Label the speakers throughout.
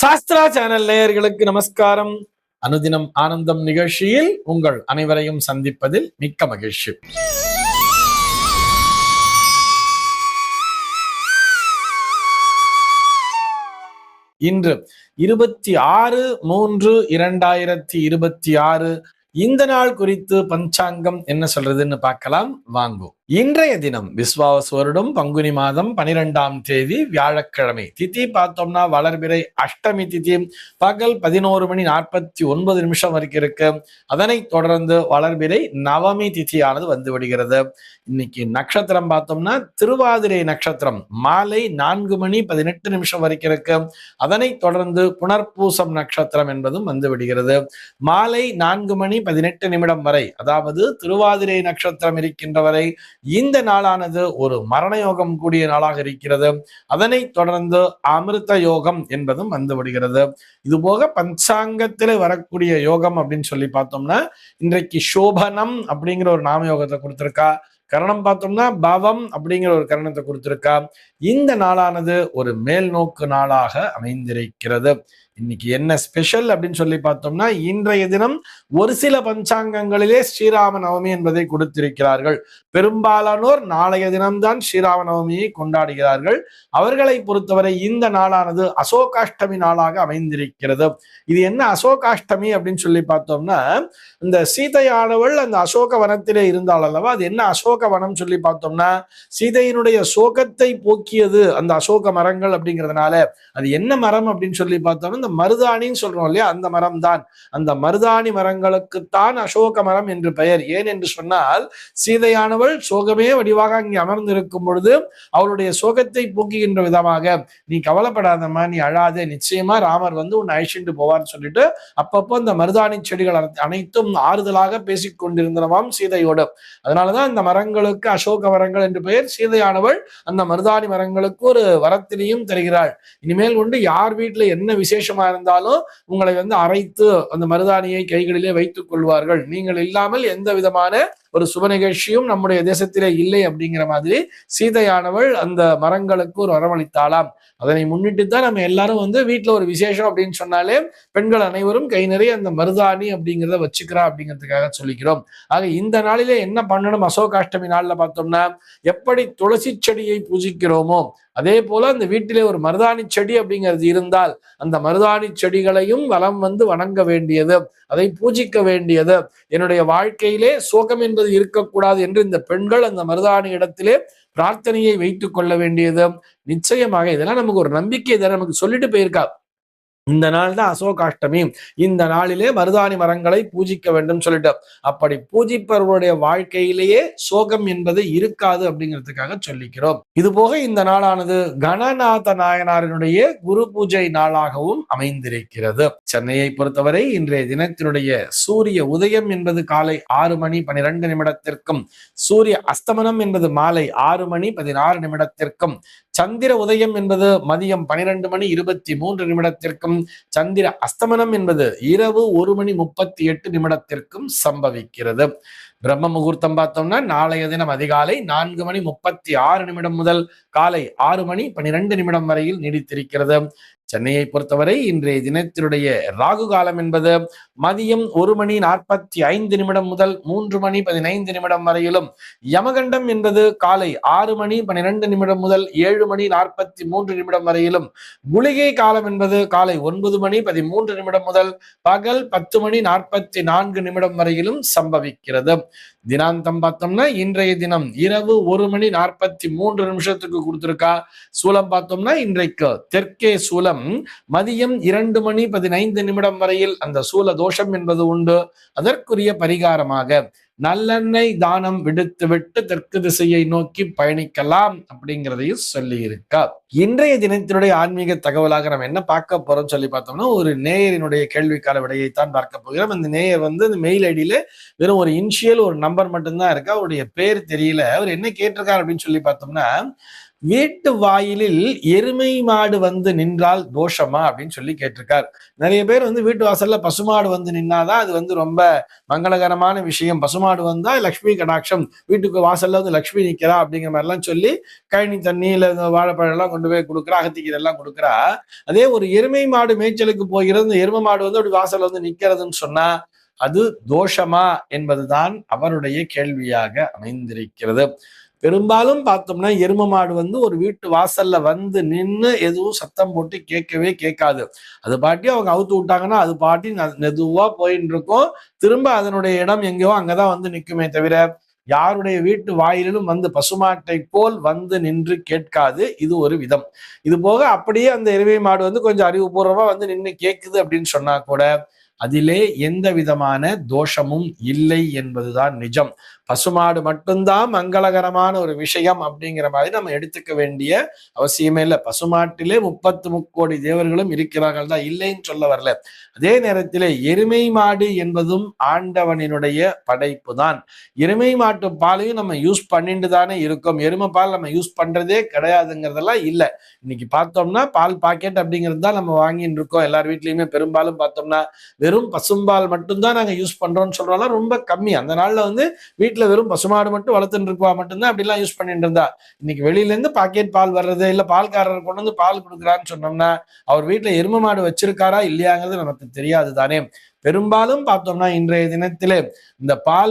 Speaker 1: Sastra channel நேயர்களுக்கு நமஸ்காரம். அனுதினம் ஆனந்தம் நிகழ்ச்சியில் உங்கள் அனைவரையும் சந்திப்பதில் மிக்க மகிழ்ச்சி. இன்று 26/3/2026 இந்த நாள் குறித்து பஞ்சாங்கம் என்ன சொல்றதுன்னு பார்க்கலாம் வாங்கோ. இன்றைய தினம் விஸ்வாவசு வருடம் பங்குனி மாதம் 12ஆம் தேதி வியாழக்கிழமை. திதி பார்த்தோம்னா வளர்பிறை அஷ்டமி திதி பகல் 11:49 வரைக்கும் இருக்கு. அதனை தொடர்ந்து வளர்பிறை நவமி திதியானது வந்து விடுகிறது. இன்னைக்கு நட்சத்திரம் பார்த்தோம்னா திருவாதிரை நட்சத்திரம் மாலை 4:18 வரைக்கும் இருக்கு. அதனை தொடர்ந்து புனர்பூசம் நட்சத்திரம் என்பதும் வந்து விடுகிறது. மாலை 4:18 வரை, அதாவது திருவாதிரை நட்சத்திரம் இருக்கின்ற வரை இந்த நாளானது ஒரு மரண யோகம் கூடிய நாளாக இருக்கிறது. அதனை தொடர்ந்து அமிர்த யோகம் என்பதும் வந்து விடுகிறது. இது போக பஞ்சாங்கத்தில் வரக்கூடிய யோகம் அப்படின்னு சொல்லி பார்த்தோம்னா இன்றைக்கு சோபனம் அப்படிங்கிற ஒரு நாம யோகத்தை கொடுத்திருக்கா. கரணம் பார்த்தோம்னா பவம் அப்படிங்கிற ஒரு கரணத்தை கொடுத்திருக்கா. இந்த நாளானது ஒரு மேல் நோக்கு நாளாக அமைந்திருக்கிறது. இன்னைக்கு என்ன ஸ்பெஷல் அப்படின்னு சொல்லி பார்த்தோம்னா இன்றைய தினம் ஒரு சில பஞ்சாங்கங்களிலே ஸ்ரீராம நவமி என்பதை கொடுத்திருக்கிறார்கள். பெரும்பாலானோர் நாளைய தினம்தான் ஸ்ரீராம நவமியை கொண்டாடுகிறார்கள். அவர்களை பொறுத்தவரை இந்த நாளானது அசோகாஷ்டமி நாளாக அமைந்திருக்கிறது. இது என்ன அசோகாஷ்டமி அப்படின்னு சொல்லி பார்த்தோம்னா, இந்த சீதையானவள் அந்த அசோக வனத்திலே இருந்தாள் அல்லவா, அது என்ன அசோக வனம் சொல்லி பார்த்தோம்னா சீதையினுடைய சோகத்தை போக்கியது அந்த அசோக மரங்கள் அப்படிங்கிறதுனால அது என்ன மரம் அப்படின்னு சொல்லி பார்த்தோம்னா இந்த மருதாணின்னு சொல்றோம் இல்லையா, அந்த மரம் தான். அந்த மருதாணி மரங்களுக்குத்தான் அசோக மரம் என்று பெயர். ஏன் என்று சொன்னால் சீதையானவள் சோகமே வடிவாக அங்கே அமர்ந்திருக்கும் பொழுது அவளுடைய சோகத்தை போக்குகின்ற விதமாக, நீ கவலைப்படாதம்மா, நீ அழாதே, நிச்சயமா ராமர் வந்து உன்னை அழிச்சுட்டு போவார்னு சொல்லிட்டு அப்பப்போ இந்த மருதாணி செடிகள் அனைத்தும் ஆறுதலாக பேசிக் கொண்டிருந்தனவாம் சீதையோடு. அதனாலதான் இந்த மரங்களுக்கு அசோக மரங்கள் என்று பெயர். சீதையானவள் அந்த மருதாணி மரங்களுக்கு ஒரு வரத்தினையும் தருகிறாள். இனிமேல் கொண்டு யார் வீட்டுல என்ன விசேஷமா இருந்தாலும் உங்களை வந்து அரைத்து அந்த மருதாணியை கைகளிலே வைத்துக் கொள்வார்கள். நீங்கள் இல்லாமல் எந்த விதமான ஒரு சுப நிகழ்ச்சியும் நம்முடைய தேசத்திலே இல்லை அப்படிங்கிற மாதிரி சீதையானவள் அந்த மரங்களுக்கு ஒரு வரமளித்தாளாம். அதனை முன்னிட்டு தான் நம்ம எல்லாரும் வந்து வீட்டுல ஒரு விசேஷம் அப்படின்னு சொன்னாலே பெண்கள் அனைவரும் கை நிறைய அந்த மருதாணி அப்படிங்கிறத வச்சுக்கிறா அப்படிங்கிறதுக்காக சொல்லிக்கிறோம். ஆக இந்த நாளிலே என்ன பண்ணணும், அசோகாஷ்டமி நாள்ல பார்த்தோம்னா எப்படி துளசி செடியை பூஜிக்கிறோமோ அதே போல அந்த வீட்டிலே ஒரு மருதாணி செடி அப்படிங்கிறது இருந்தால் அந்த மருதாணி செடிகளையும் வலம் வந்து வணங்க வேண்டியது, அதை பூஜிக்க வேண்டியது. என்னுடைய வாழ்க்கையிலே சோகம் என்பது இருக்கக்கூடாது என்று இந்த பெண்கள் அந்த மருதாணி இடத்திலே பிரார்த்தனையை வைத்துக் கொள்ள வேண்டியது. நிச்சயமாக இதெல்லாம் நமக்கு ஒரு நம்பிக்கை தர நமக்கு சொல்லிட்டு போயிருக்கா. இந்த நாள் தான் அசோகாஷ்டமி, இந்த நாளிலே மருதாணி மரங்களை பூஜிக்க வேண்டும் சொல்லிட்டு, அப்படி பூஜிப்பவர்களுடைய வாழ்க்கையிலேயே சோகம் என்பது இருக்காது அப்படிங்கிறதுக்காக சொல்லிக்கிறோம். இது போக இந்த நாளானது கணநாத நாயனாரினுடைய குரு பூஜை நாளாகவும் அமைந்திருக்கிறது. சென்னையை பொறுத்தவரை இன்றைய தினத்தினுடைய சூரிய உதயம் என்பது காலை 6:12 சூரிய அஸ்தமனம் என்பது மாலை 6:16 சந்திர உதயம் என்பது மதியம் 12:23 சந்திர அஸ்தமனம் என்பது இரவு 1:38 சம்பவிக்கிறது. பிரம்ம முகூர்த்தம் பார்த்தோம்னா நாளைய தினம் அதிகாலை 4:36 முதல் காலை 6:12 வரையில் நீடித்திருக்கிறது. சென்னையை பொறுத்தவரை இன்றைய தினத்தினுடைய ராகு காலம் என்பது மதியம் 1:45 முதல் 3:15 வரையிலும், யமகண்டம் என்பது காலை 6:12 முதல் 7:43 வரையிலும், குளிகை காலம் என்பது காலை 9:13 முதல் பகல் 10:44 வரையிலும் சம்பவிக்கிறது. தினாந்தம் பார்த்தோம்னா இன்றைய தினம் இரவு 1:43 கொடுத்திருக்கா. சூலம் பார்த்தோம்னா இன்றைக்கு தெற்கே சூலம் மதியம் 2:15 வரையில் அந்த சூல தோஷம் என்பது உண்டு. அதற்குரிய பரிகாரமாக நல்லெண்ணெய் தானம் விடுத்துவிட்டு தெற்கு திசையை நோக்கி பயணிக்கலாம் அப்படிங்கிறதையும் சொல்லி இருக்கா. இன்றைய தினத்தினுடைய ஆன்மீக தகவலாக நம்ம என்ன பார்க்க போறோம் சொல்லி பார்த்தோம்னா ஒரு நேயரினுடைய கேள்விக்கான விடையைத்தான் பார்க்க போகிறோம். அந்த நேயர் வந்து இந்த மெயில் ஐடியில வெறும் ஒரு இனிஷியல் ஒரு நம்பர் மட்டும்தான் இருக்கு, அவருடைய பேர் தெரியல. அவர் என்ன கேட்டிருக்காரு அப்படின்னு சொல்லி பார்த்தோம்னா, வீட்டு வாயிலில் எருமை மாடு வந்து நின்றால் தோஷமா அப்படின்னு சொல்லி கேட்டிருக்கார். நிறைய பேர் வந்து வீட்டு வாசல்ல பசுமாடு வந்து நின்னாதான் அது வந்து ரொம்ப மங்களகரமான விஷயம். பசுமாடு வந்தா லக்ஷ்மி கடாட்சம், வீட்டுக்கு வாசல்ல வந்து லக்ஷ்மி நிக்கிறா அப்படிங்கிற மாதிரி எல்லாம் சொல்லி கழனி தண்ணி இல்ல வாழைப்பழம் எல்லாம் கொண்டு போய் கொடுக்குறா, அகத்திக்கீரை எல்லாம் கொடுக்குறா. அதே ஒரு எருமை மாடு மேய்ச்சலுக்கு போகிறது, இந்த எருமை மாடு வந்து அப்படி வாசல்ல வந்து நிக்கிறதுன்னு சொன்னா அது தோஷமா என்பதுதான் அவருடைய கேள்வியாக அமைந்திருக்கிறது. பெரும்பாலும் பார்த்தோம்னா எரும மாடு வந்து ஒரு வீட்டு வாசல்ல வந்து நின்னு எதுவும் சத்தம் போட்டு கேட்கவே கேட்காது. அது பாட்டி அவங்க அவுத்து விட்டாங்கன்னா அது பாட்டி மெதுவா போயின்னு இருக்கும். திரும்ப அதனுடைய இடம் எங்கேயோ அங்கதான் வந்து நிக்குமே தவிர யாருடைய வீட்டு வாயிலும் வந்து பசுமாட்டை போல் வந்து நின்று கேட்காது. இது ஒரு விதம். இது போக அப்படியே அந்த எருமை மாடு வந்து கொஞ்சம் அறிவுபூர்வமா வந்து நின்று கேட்குது அப்படின்னு சொன்னா கூட அதிலே எந்த விதமான தோஷமும் இல்லை என்பதுதான் நிஜம். பசுமாடு மட்டும்தான் மங்களகரமான ஒரு விஷயம் அப்படிங்கிற மாதிரி நம்ம எடுத்துக்க வேண்டிய அவசியமே இல்லை. பசுமாட்டிலே 33 தேவர்களும் இருக்கிறார்கள் தான், இல்லைன்னு சொல்ல வரல. அதே நேரத்திலே எருமை மாடு என்பதும் ஆண்டவனினுடைய படைப்பு தான். எருமை மாட்டு பாலையும் நம்ம யூஸ் பண்ணிட்டு தானே இருக்கோம். எருமை பால் நம்ம யூஸ் பண்றதே கிடையாதுங்கிறதெல்லாம் இல்லை. இன்னைக்கு பார்த்தோம்னா பால் பாக்கெட் அப்படிங்கிறது தான் நம்ம வாங்கிட்டு இருக்கோம். எல்லார் வீட்லயுமே பெரும்பாலும் பார்த்தோம்னா வெறும் பசும்பால் மட்டும்தான் நாங்க யூஸ் பண்றோம்னு சொல்றோம்லாம் ரொம்ப கம்மி. அந்த நாள்ல வந்து வீட்டுல வெறும் பசுமாடு மட்டும் வளர்த்துட்டு இருக்கா மட்டும்தான் அப்படிலாம் யூஸ் பண்ணிட்டு இருந்தா. இன்னைக்கு வெளியில இருந்து பாக்கெட் பால் வர்றது, இல்ல பால்காரர் கொண்டு வந்து பால் கொடுக்குறான்னு சொன்னோம்னா அவர் வீட்டுல எரும மாடு வச்சிருக்காரா இல்லையாங்கிறது நமக்கு தெரியாது தானே. பெரும்பாலும் பார்த்தோம்னா இன்றைய தினத்திலே இந்த பால்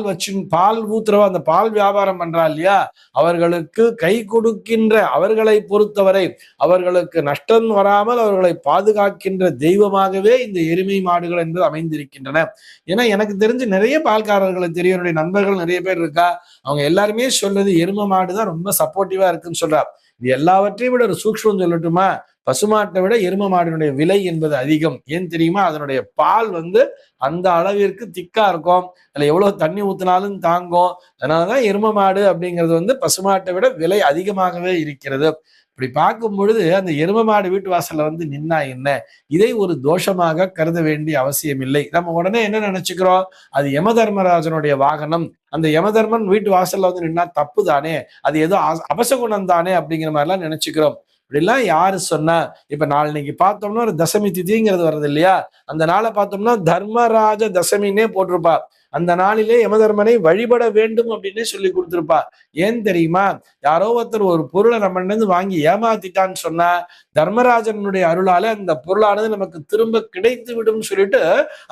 Speaker 1: ஊத்துறவா அந்த பால் வியாபாரம் பண்றா இல்லையா, அவர்களுக்கு கை கொடுக்கின்ற அவர்களை பொறுத்தவரை அவர்களுக்கு நஷ்டம் வராமல் அவர்களை பாதுகாக்கின்ற தெய்வமாகவே இந்த எருமை மாடுகள் என்பது அமைந்திருக்கின்றன. ஏன்னா எனக்கு தெரிஞ்சு நிறைய பால்காரர்களை தெரியும், என்னுடைய நண்பர்கள் நிறைய பேர் இருக்கா. அவங்க எல்லாருமே சொல்றது எருமை மாடுதான் ரொம்ப சப்போர்ட்டிவா இருக்குன்னு சொல்றா. இது எல்லாவற்றையும் விட ஒரு சூக்ஷ்மம் சொல்லட்டுமா, பசுமாட்டை விட எரும மாடினுடைய விலை என்பது அதிகம். ஏன் தெரியுமா, அதனுடைய பால் வந்து அந்த அளவிற்கு திக்கா இருக்கும். அதுல எவ்வளவு தண்ணி ஊத்தினாலும் தாங்கும். அதனாலதான் எரும மாடு அப்படிங்கிறது வந்து பசுமாட்டை விட விலை அதிகமாகவே இருக்கிறது. இப்படி பார்க்கும் பொழுது அந்த எரும மாடு வீட்டு வாசல்ல வந்து நின்னா என்ன, இதை ஒரு தோஷமாக கருத வேண்டிய அவசியம் இல்லை. நம்ம உடனே என்ன நினைச்சுக்கிறோம், அது யம தர்மராஜனுடைய வாகனம், அந்த யமதர்மன் வீட்டு வாசல்ல வந்து நின்னா தப்பு தானே, அது ஏதோ அபசகுணம் தானே அப்படிங்கிற மாதிரி எல்லாம் நினைச்சுக்கிறோம். இப்படிலாம் யாரு சொன்னா, இப்ப நாளைக்கு பார்த்தோம்னா ஒரு தசமி திதிங்கிறது வருது இல்லையா, அந்த நாளை பார்த்தோம்னா தர்மராஜ தசமின்னே போட்டிருப்பா. அந்த நாளிலே யமதர்மனை வழிபட வேண்டும் அப்படின்னு சொல்லி கொடுத்திருப்பா. ஏன் தெரியுமா, யாரோ ஒருத்தர் ஒரு பொருளை நம்ம இருந்து வாங்கி ஏமாத்திட்டான்னு சொன்னா தர்மராஜனுடைய அருளால அந்த பொருளானது நமக்கு திரும்ப கிடைத்து விடும் சொல்லிட்டு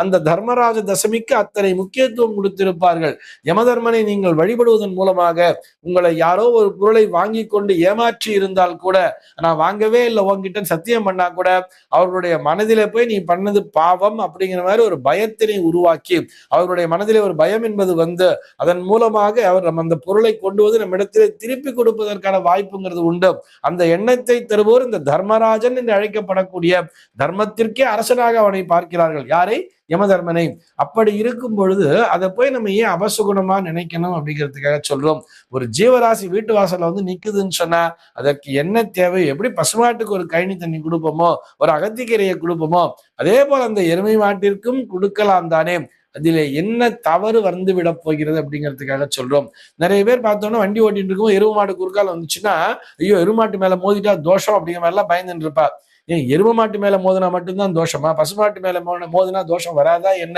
Speaker 1: அந்த தர்மராஜ தசமிக்கு அத்தனை முக்கியத்துவம் கொடுத்திருப்பார்கள். யமதர்மனை நீங்கள் வழிபடுவதன் மூலமாக உங்களை யாரோ ஒரு பொருளை வாங்கி கொண்டு ஏமாற்றி இருந்தால் கூட, நான் வாங்கவே இல்லை உங்ககிட்ட சத்தியம் பண்ணா கூட அவர்களுடைய மனதிலே போய் நீ பண்ணது பாவம் அப்படிங்கிற மாதிரி ஒரு பயத்தினை உருவாக்கி அவருடைய மனதிலே ஒரு பயம் என்பது வந்து அதன் மூலமாக அவர் நம்ம அந்த பொருளை கொண்டு வந்து நம்ம இடத்திலே திருப்பி கொடுப்பதற்கான வாய்ப்புங்கிறது உண்டு. அந்த எண்ணத்தை தருவோர் இந்த தர்மராஜன் என்று அழைக்கப்படக்கூடிய தர்மத்திற்கே அரசனாக அவனை பார்க்கிறார்கள். யாரை? யமதர்மனை. அப்படி இருக்கும் பொழுது அதை போய் நம்ம ஏன் அபசுகுணமா நினைக்கணும் அப்படிங்கிறதுக்காக சொல்றோம். ஒரு ஜீவராசி வீட்டு வாசல்ல வந்து நிக்குதுன்னு சொன்னா அதற்கு என்ன தேவை, எப்படி பசுமாட்டுக்கு ஒரு கழனி தண்ணி கொடுப்போமோ, ஒரு அகத்திக்கீரையை கொடுப்போமோ, அதே போல அந்த எருமை மாட்டிற்கும் கொடுக்கலாம் தானே. அதிலே என்ன தவறு வந்து விட போகிறது அப்படிங்கிறதுக்காக சொல்றோம். நிறைய பேர் பார்த்தோம்னா வண்டி ஓட்டிட்டு இருக்கும், எருமை மாடு குறுக்கால வந்துச்சுன்னா ஐயோ எருமாட்டு மேல மோதிட்டா தோஷம் அப்படிங்கிற மாதிரி எல்லாம் பயந்துட்டு இருப்பா. ஏன் எரும மாட்டு மேல மோதினா மட்டும்தான் தோஷமா, பசுமாட்டு மேல மோதினா தோஷம் வராதா என்ன?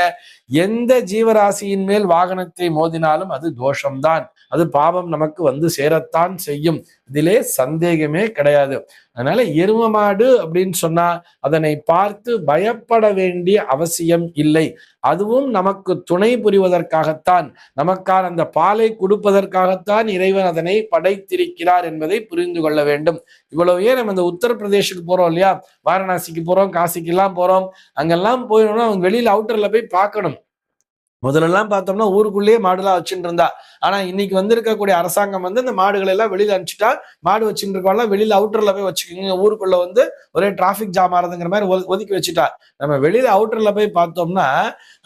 Speaker 1: எந்த ஜீவராசியின் மேல் வாகனத்தை மோதினாலும் அது தோஷம்தான், அது பாவம் நமக்கு வந்து சேரத்தான் செய்யும். இதிலே சந்தேகமே கிடையாது. அதனால எரும மாடு அப்படின்னு சொன்னா அதனை பார்த்து பயப்பட வேண்டிய அவசியம் இல்லை. அதுவும் நமக்கு துணை புரிவதற்காகத்தான், நமக்கான அந்த பாலை கொடுப்பதற்காகத்தான் இறைவன் அதனை படைத்திருக்கிறார் என்பதை புரிந்து கொள்ள வேண்டும். இவ்வளவு ஏன் நம்ம இந்த உத்தரப்பிரதேசுக்கு போறோம் இல்லையா, வாரணாசிக்கு போறோம், காசிக்கு எல்லாம் போறோம், அங்கெல்லாம் போயிடணும்னா அவங்க வெளியில அவுட்டர்ல போய் பார்க்கணும். முதல்ல எல்லாம் பார்த்தோம்னா ஊருக்குள்ளேயே மாடுலாம் வச்சுட்டு இருந்தா. ஆனா இன்னைக்கு வந்திருக்கக்கூடிய அரசாங்கம் வந்து இந்த மாடுகளை எல்லாம் வெளியில அனுப்பிச்சுட்டா, மாடு வச்சுட்டு இருக்கவங்க வெளியில அவுட்டர்ல போய் வச்சுக்கோங்க, ஊருக்குள்ள வந்து ஒரே டிராபிக் ஜாம் ஆறதுங்கிற மாதிரி ஒதுக்கி வச்சுட்டா. நம்ம வெளியில அவுட்டர்ல போய் பார்த்தோம்னா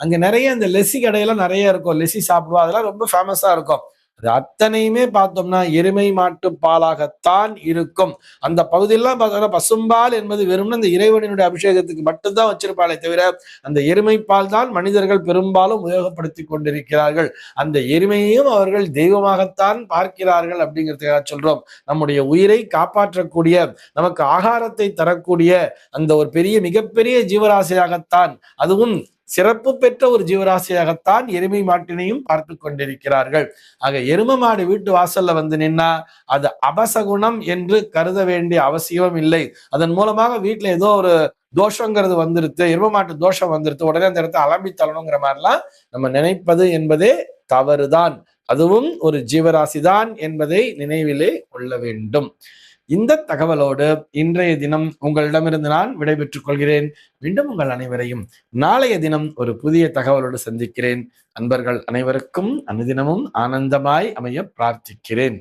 Speaker 1: அங்க நிறைய இந்த லெசி கடையெல்லாம் நிறைய இருக்கும், லெசி சாப்பிடுவோம், அதெல்லாம் ரொம்ப ஃபேமஸா இருக்கும். அது அத்தனையுமே பார்த்தோம்னா எருமை மாட்டு பாலாகத்தான் இருக்கும். அந்த பகுதியெல்லாம் பார்த்தோம்னா பசும்பால் என்பது வெறும் அந்த இறைவனுடைய அபிஷேகத்துக்கு மட்டும்தான் வச்சிருப்பாளே தவிர அந்த எருமை பால் தான் மனிதர்கள் பெரும்பாலும் உபயோகப்படுத்தி கொண்டிருக்கிறார்கள். அந்த எருமையையும் அவர்கள் தெய்வமாகத்தான் பார்க்கிறார்கள் அப்படிங்கிறதுக்காக சொல்றோம். நம்முடைய உயிரை காப்பாற்றக்கூடிய, நமக்கு ஆகாரத்தை தரக்கூடிய அந்த ஒரு மிகப்பெரிய ஜீவராசியாகத்தான், அதுவும் சிறப்பு பெற்ற ஒரு ஜீவராசியாகத்தான் எருமை மாட்டினையும் பார்த்து கொண்டிருக்கிறார்கள். ஆக எரும மாடு வீட்டு வாசல்ல வந்து நின்னா அது அபசகுணம் என்று கருத வேண்டிய அவசியம் இல்லை. அதன் மூலமாக வீட்டுல ஏதோ ஒரு தோஷங்கிறது வந்துருது, எரும மாட்டு தோஷம் வந்துருது, உடனே அந்த இடத்த அலம்பி தள்ளணுங்கிற மாதிரிலாம் நம்ம நினைப்பது என்பதே தவறுதான். அதுவும் ஒரு ஜீவராசிதான் என்பதை நினைவிலே கொள்ள வேண்டும். இந்த தகவலோடு இன்றைய தினம் உங்களிடமிருந்து நான் விடைபெற்றுக் கொள்கிறேன். மீண்டும் உங்கள் அனைவரையும் நாளைய தினம் ஒரு புதிய தகவலோடு சந்திக்கிறேன். அன்பர்கள் அனைவருக்கும் அனுதினமும் ஆனந்தமாய் அமைய பிரார்த்திக்கிறேன்.